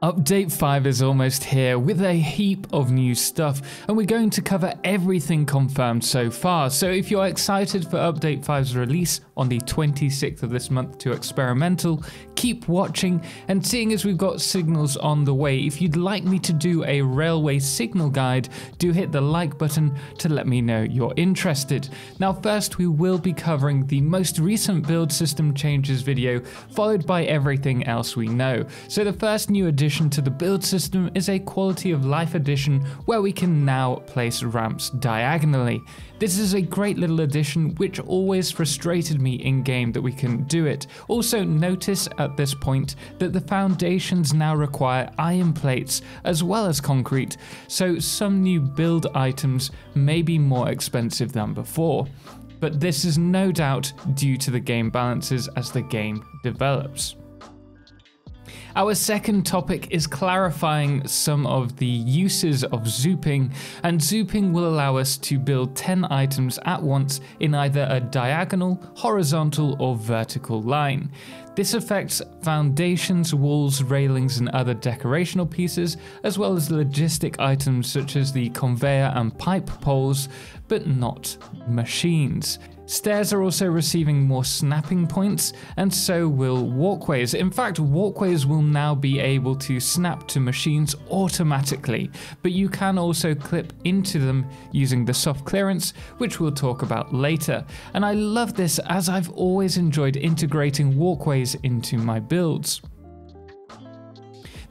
Update 5 is almost here with a heap of new stuff, and we're going to cover everything confirmed so far. So if you're excited for Update 5's release on the 26th of this month to experimental, keep watching, and seeing as we've got signals on the way, if you'd like me to do a railway signal guide, do hit the like button to let me know you're interested. Now first we will be covering the most recent build system changes video, followed by everything else we know. So the first new addition to the build system is a quality of life addition where we can now place ramps diagonally. This is a great little addition which always frustrated me in game that we couldn't do it. Also notice at this point that the foundations now require iron plates as well as concrete, so some new build items may be more expensive than before. But this is no doubt due to the game balances as the game develops. Our second topic is clarifying some of the uses of zooping, and zooping will allow us to build 10 items at once in either a diagonal, horizontal or vertical line. This affects foundations, walls, railings and other decorational pieces, as well as logistic items such as the conveyor and pipe poles, but not machines. Stairs are also receiving more snapping points, and so will walkways. In fact, walkways will now be able to snap to machines automatically, but you can also clip into them using the soft clearance, which we'll talk about later. And I love this as I've always enjoyed integrating walkways into my builds.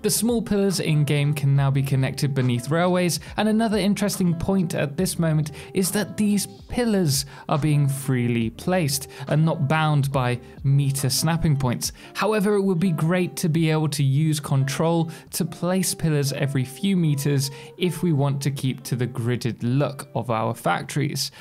The small pillars in-game can now be connected beneath railways, and another interesting point at this moment is that these pillars are being freely placed and not bound by meter snapping points. However, it would be great to be able to use control to place pillars every few meters if we want to keep to the gridded look of our factories.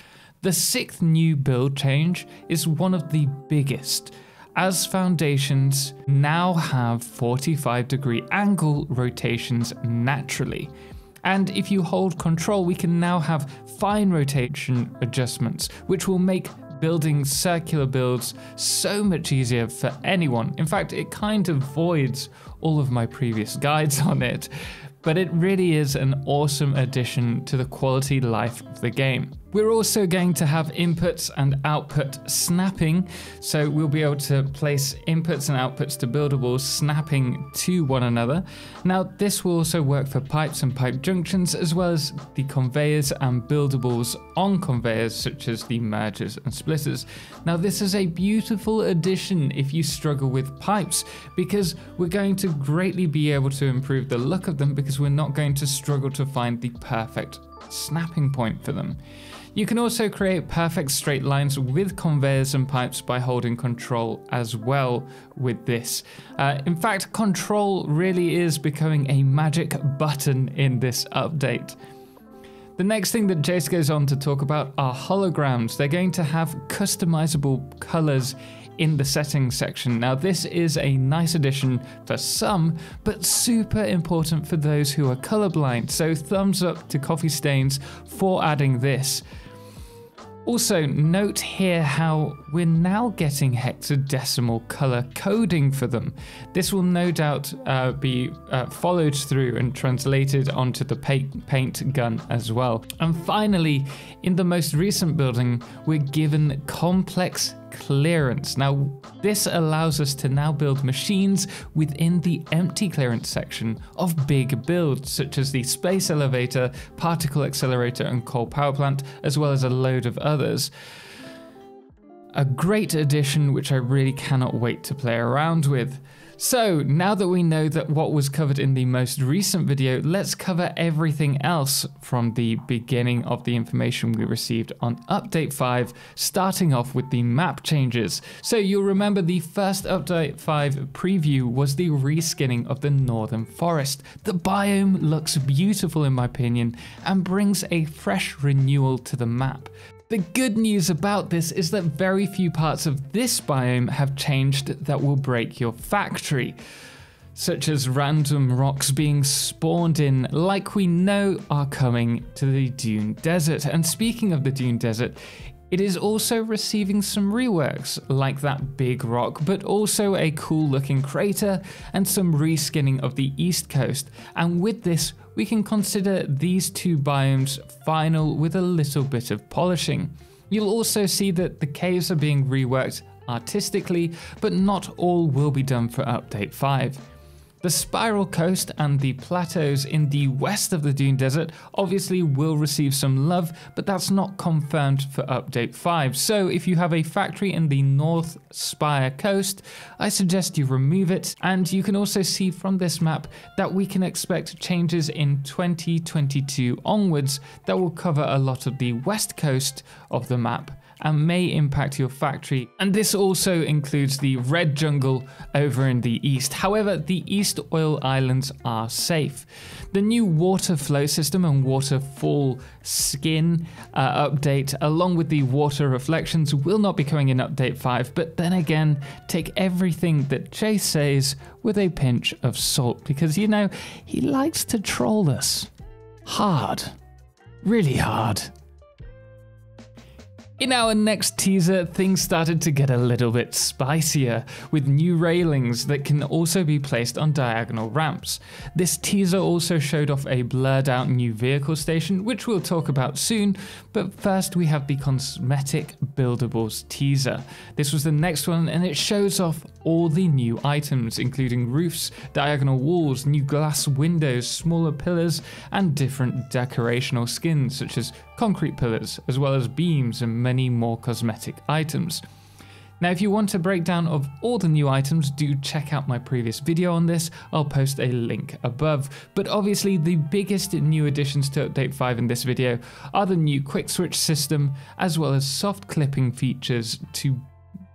The sixth new build change is one of the biggest, as foundations now have 45-degree angle rotations naturally. And if you hold control, we can now have fine rotation adjustments, which will make building circular builds so much easier for anyone. In fact, it kind of voids all of my previous guides on it, but it really is an awesome addition to the quality life of the game. We're also going to have inputs and output snapping, so we'll be able to place inputs and outputs to buildables snapping to one another. Now this will also work for pipes and pipe junctions, as well as the conveyors and buildables on conveyors such as the mergers and splitters. Now this is a beautiful addition if you struggle with pipes, because we're going to greatly be able to improve the look of them, because we're not going to struggle to find the perfect snapping point for them. You can also create perfect straight lines with conveyors and pipes by holding control as well with this. In fact, control really is becoming a magic button in this update. The next thing that Jace goes on to talk about are holograms. They're going to have customizable colors in the settings section. Now this is a nice addition for some, but super important for those who are colorblind, so thumbs up to Coffee Stains for adding this. Also note here how we're now getting hexadecimal color coding for them. This will no doubt be followed through and translated onto the paint gun as well. And finally, in the most recent building, we're given complex clearance. Now this allows us to now build machines within the empty clearance section of big builds such as the space elevator, particle accelerator and coal power plant, as well as a load of others. A great addition which I really cannot wait to play around with. So now that we know that what was covered in the most recent video, let's cover everything else from the beginning of the information we received on Update 5, starting off with the map changes. So you'll remember the first Update 5 preview was the reskinning of the Northern Forest. The biome looks beautiful in my opinion and brings a fresh renewal to the map. The good news about this is that very few parts of this biome have changed that will break your factory, such as random rocks being spawned in like we know are coming to the Dune Desert. And speaking of the Dune Desert, It is also receiving some reworks, like that big rock, but also a cool looking crater and some reskinning of the east coast. And with this, we can consider these two biomes final with a little bit of polishing. You'll also see that the caves are being reworked artistically, but not all will be done for Update 5. The spiral coast and the plateaus in the west of the Dune Desert obviously will receive some love, but that's not confirmed for Update 5. So if you have a factory in the North Spire coast, I suggest you remove it. And you can also see from this map that we can expect changes in 2022 onwards that will cover a lot of the west coast of the map and may impact your factory. And this also includes the red jungle over in the east. However, the East Oil Islands are safe. The new water flow system and waterfall skin update, along with the water reflections, will not be coming in Update 5, but then again, take everything that Jay says with a pinch of salt, because you know, he likes to troll us. Hard. Really hard. In our next teaser, things started to get a little bit spicier, with new railings that can also be placed on diagonal ramps. This teaser also showed off a blurred out new vehicle station, which we'll talk about soon, but first we have the Cosmetic Buildables teaser. This was the next one, and it shows off all the new items, including roofs, diagonal walls, new glass windows, smaller pillars, and different decorational skins such as concrete pillars, as well as beams and many more cosmetic items. Now, if you want a breakdown of all the new items, do check out my previous video on this. I'll post a link above. But obviously the biggest new additions to Update 5 in this video are the new quick switch system, as well as soft clipping features to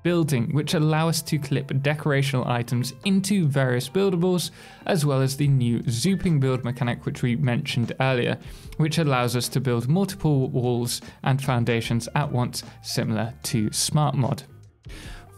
building, which allow us to clip decorational items into various buildables, as well as the new Zooping build mechanic, which we mentioned earlier, which allows us to build multiple walls and foundations at once, similar to Smart Mod.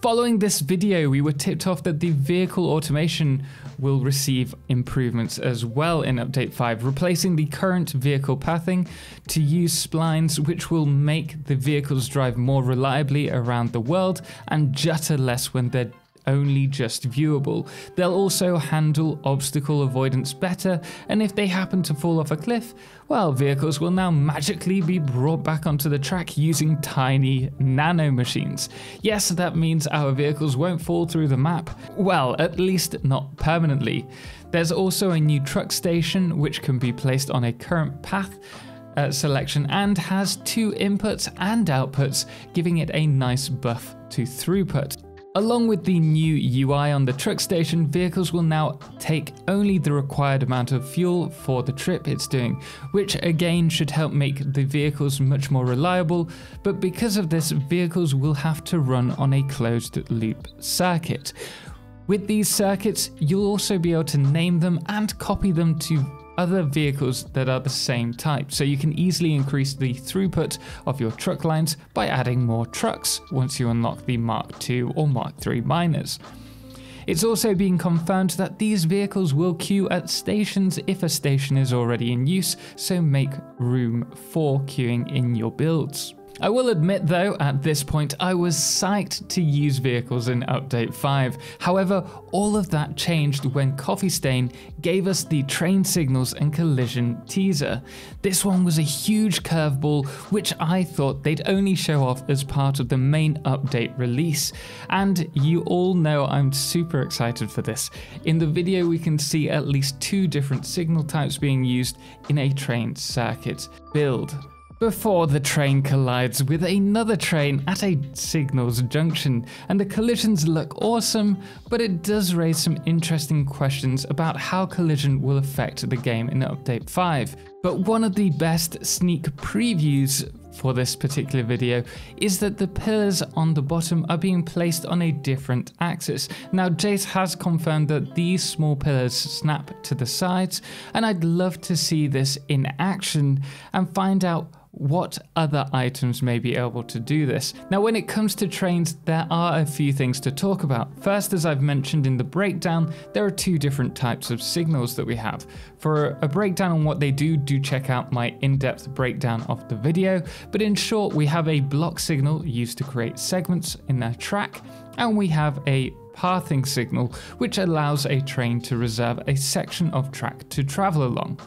Following this video, we were tipped off that the vehicle automation will receive improvements as well in Update 5, replacing the current vehicle pathing to use splines, which will make the vehicles drive more reliably around the world and jutter less when they're only just viewable. They'll also handle obstacle avoidance better, and if they happen to fall off a cliff, well, vehicles will now magically be brought back onto the track using tiny nano machines. Yes, that means our vehicles won't fall through the map. Well, at least not permanently. There's also a new truck station which can be placed on a current path selection and has two inputs and outputs, giving it a nice buff to throughput. Along with the new UI on the truck station, vehicles will now take only the required amount of fuel for the trip it's doing, which again should help make the vehicles much more reliable, but because of this, vehicles will have to run on a closed loop circuit. With these circuits, you'll also be able to name them and copy them to other vehicles that are the same type, so you can easily increase the throughput of your truck lines by adding more trucks once you unlock the Mark II or Mark III miners. It's also been confirmed that these vehicles will queue at stations if a station is already in use, so make room for queuing in your builds. I will admit though, at this point I was psyched to use vehicles in Update 5. However, all of that changed when Coffee Stain gave us the train signals and collision teaser. This one was a huge curveball, which I thought they'd only show off as part of the main update release. And you all know I'm super excited for this. In the video we can see at least two different signal types being used in a train circuit build, before the train collides with another train at a signals junction, and the collisions look awesome, but it does raise some interesting questions about how collision will affect the game in Update 5. But one of the best sneak previews for this particular video is that the pillars on the bottom are being placed on a different axis. Now, Jace has confirmed that these small pillars snap to the sides, and I'd love to see this in action and find out what other items may be able to do this. Now, when it comes to trains, there are a few things to talk about. First, as I've mentioned in the breakdown, there are two different types of signals that we have. For a breakdown on what they do check out my in-depth breakdown of the video. But in short, we have a block signal used to create segments in a track, and we have a pathing signal which allows a train to reserve a section of track to travel along.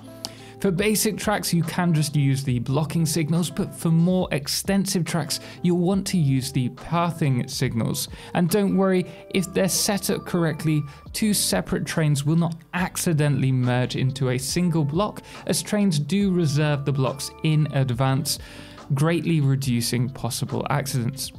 For basic tracks, you can just use the blocking signals, but for more extensive tracks, you'll want to use the pathing signals. And don't worry, if they're set up correctly, two separate trains will not accidentally merge into a single block, as trains do reserve the blocks in advance, greatly reducing possible accidents.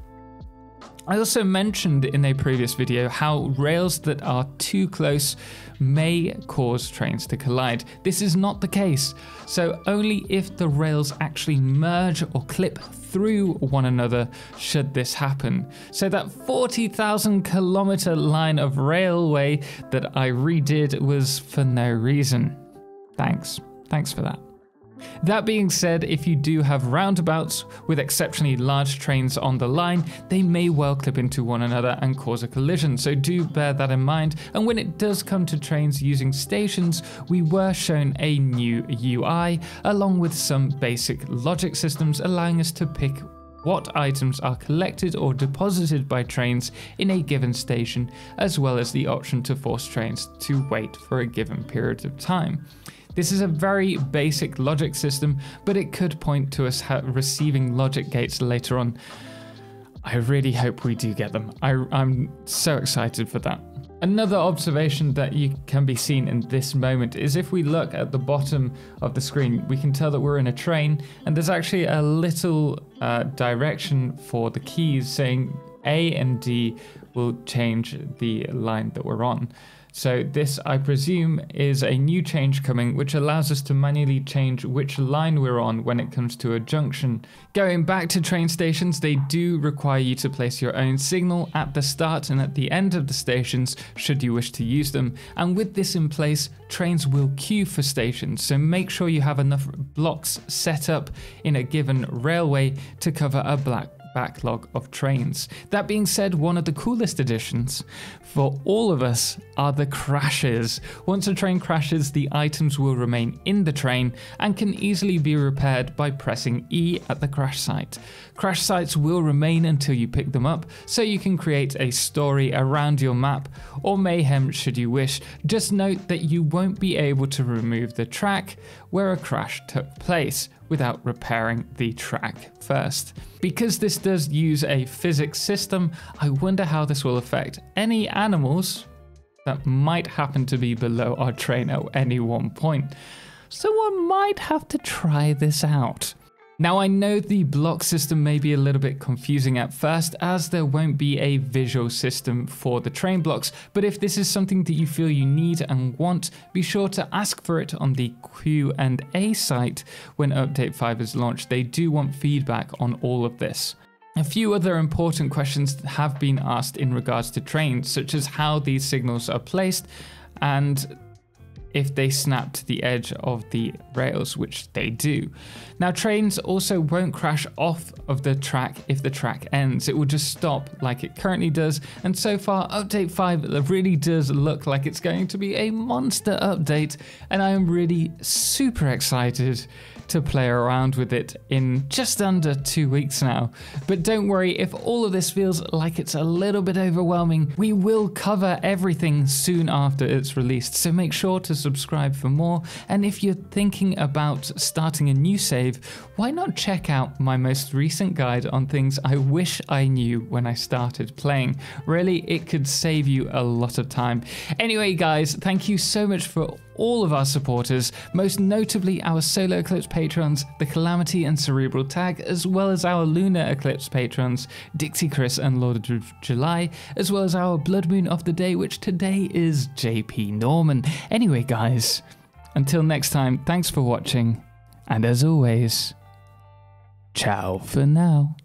I also mentioned in a previous video how rails that are too close may cause trains to collide. This is not the case, so only if the rails actually merge or clip through one another should this happen. So that 40,000 kilometer line of railway that I redid was for no reason. Thanks for that. That being said, if you do have roundabouts with exceptionally large trains on the line, they may well clip into one another and cause a collision, so do bear that in mind. And when it does come to trains using stations, we were shown a new UI along with some basic logic systems allowing us to pick what items are collected or deposited by trains in a given station, as well as the option to force trains to wait for a given period of time. This is a very basic logic system, but it could point to us receiving logic gates later on. I really hope we do get them. I'm so excited for that. Another observation that can be seen in this moment is if we look at the bottom of the screen, we can tell that we're in a train, and there's actually a little direction for the keys saying A and D will change the line that we're on. So this, I presume, is a new change coming, which allows us to manually change which line we're on when it comes to a junction. Going back to train stations, they do require you to place your own signal at the start and at the end of the stations, should you wish to use them. And with this in place, trains will queue for stations, so make sure you have enough blocks set up in a given railway to cover a backlog of trains. That being said, one of the coolest additions for all of us are the crashes. Once a train crashes, the items will remain in the train and can easily be repaired by pressing E at the crash site. Crash sites will remain until you pick them up, so you can create a story around your map or mayhem should you wish. Just note that you won't be able to remove the track where a crash took place without repairing the track first. Because this does use a physics system, I wonder how this will affect any animals that might happen to be below our train at any one point. So I might have to try this out. Now I know the block system may be a little bit confusing at first, as there won't be a visual system for the train blocks, but if this is something that you feel you need and want, be sure to ask for it on the Q&A site when Update 5 is launched. They do want feedback on all of this. A few other important questions have been asked in regards to trains, such as how these signals are placed and if they snap to the edge of the rails, which they do. Now, trains also won't crash off of the track if the track ends. It will just stop like it currently does. And so far, Update 5 really does look like it's going to be a monster update. And I am really super excited to play around with it in just under 2 weeks now. But don't worry, if all of this feels like it's a little bit overwhelming, we will cover everything soon after it's released. So make sure to subscribe for more. And if you're thinking about starting a new save, why not check out my most recent guide on things I wish I knew when I started playing. Really, it could save you a lot of time. Anyway, guys, thank you so much for all of our supporters, most notably our Solar Eclipse patrons, the Calamity and Cerebral Tag, as well as our Lunar Eclipse patrons, Dixie Chris and Lord of July, as well as our Blood Moon of the Day, which today is JP Norman. Anyway, guys, until next time, thanks for watching, and as always, ciao for now.